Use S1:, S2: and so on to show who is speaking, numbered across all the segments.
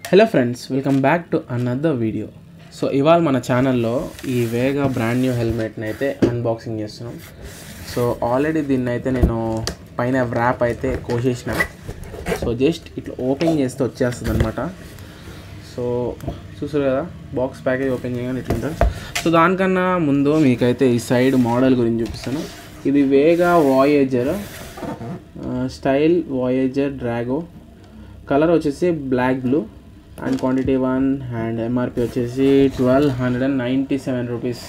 S1: Hello friends, welcome back to another video. So ఇవాళ మన ఛానల్లో ఈ వేగా బ్రాండ్ న్యూ హెల్మెట్ని అయితే అన్బాక్సింగ్ చేస్తున్నాం. సో ఆల్రెడీ దీన్ని అయితే నేను పైన ర్యాప్ అయితే కోసేసిన. సో జస్ట్ ఇట్లా ఓపెన్ చేస్తే వచ్చేస్తుంది అనమాట. సో చూసారు కదా, బాక్స్ ప్యాకేజ్ ఓపెన్ చేయగానే ఇట్లా ఉంటుంది. సో దానికన్నా ముందు మీకైతే ఈ సైడ్ మోడల్ గురించి చూపిస్తాను. ఇది Vega voyager style voyager Drago. Colour వచ్చేసి black blue and quantity 1 and MRP వచ్చేసి 1297 రూపీస్.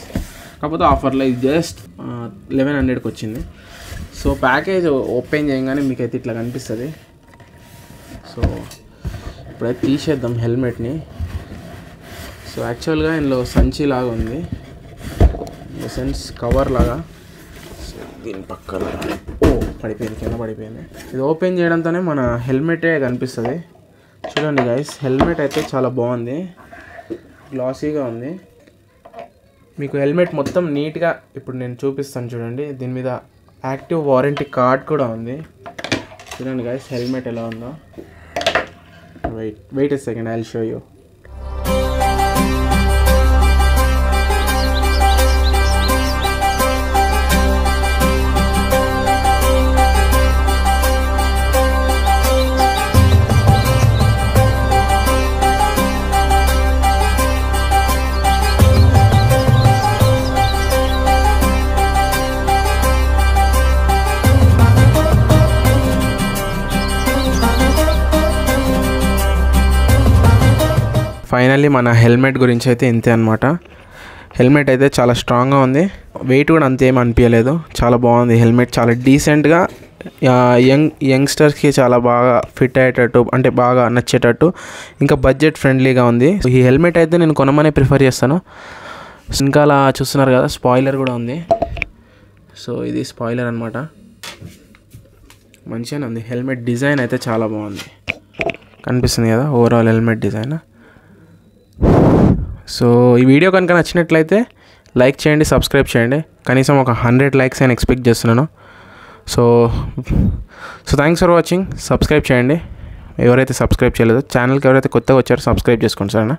S1: కాకపోతే ఆఫర్లో ఇది జస్ట్ 1100కి వచ్చింది. సో ప్యాకేజ్ ఓపెన్ చేయగానే మీకైతే ఇట్లా కనిపిస్తుంది. సో ఇప్పుడైతే తీసేద్దాం హెల్మెట్ని. సో యాక్చువల్గా ఇందులో సంచి లాగా ఉంది, ఇన్ ద సెన్స్ కవర్ లాగా. సో దీని పక్కన పడిపోయింది, కింద పడిపోయింది. ఇది ఓపెన్ చేయడంతోనే మన హెల్మెటే కనిపిస్తుంది. చూడండి గైస్, హెల్మెట్ అయితే చాలా బాగుంది, గ్లాసీగా ఉంది. మీకు హెల్మెట్ మొత్తం నీట్గా ఇప్పుడు నేను చూపిస్తాను చూడండి. దీని మీద యాక్టివ్ వారంటీ కార్డ్ కూడా ఉంది. చూడండి గైస్, హెల్మెట్ ఎలా ఉందో. Wait a second, I will show you. Finally మన హెల్మెట్ గురించి అయితే ఇంతే అనమాట. హెల్మెట్ అయితే చాలా స్ట్రాంగ్గా ఉంది, వెయిట్ కూడా అంతేం అనిపించలేదు. చాలా బాగుంది హెల్మెట్, చాలా డీసెంట్గా యంగ్స్టర్స్కి చాలా బాగా ఫిట్ అయ్యేటట్టు, అంటే బాగా నచ్చేటట్టు, ఇంకా బడ్జెట్ ఫ్రెండ్లీగా ఉంది. ఈ హెల్మెట్ అయితే నేను కొనమనే ప్రిఫర్ చేస్తాను. ఇంకా అలా చూస్తున్నారు కదా, స్పాయిలర్ కూడా ఉంది. సో ఇది స్పాయిలర్ అనమాట, మంచిగానే ఉంది. హెల్మెట్ డిజైన్ అయితే చాలా బాగుంది, కనిపిస్తుంది కదా ఓవరాల్ హెల్మెట్ డిజైన్. సో ఈ వీడియో కనుక నచ్చినట్లయితే లైక్ చేయండి, సబ్స్క్రైబ్ చేయండి. కనీసం ఒక 100 లైక్స్ అని ఎక్స్పెక్ట్ చేస్తున్నాను. So thanks for watching. Subscribe చేయండి ఎవరైతే సబ్స్క్రైబ్ చేయలేదో. ఛానల్కి ఎవరైతే కొత్తగా వచ్చారో సబ్స్క్రైబ్ చేసుకోండి, సరేనా.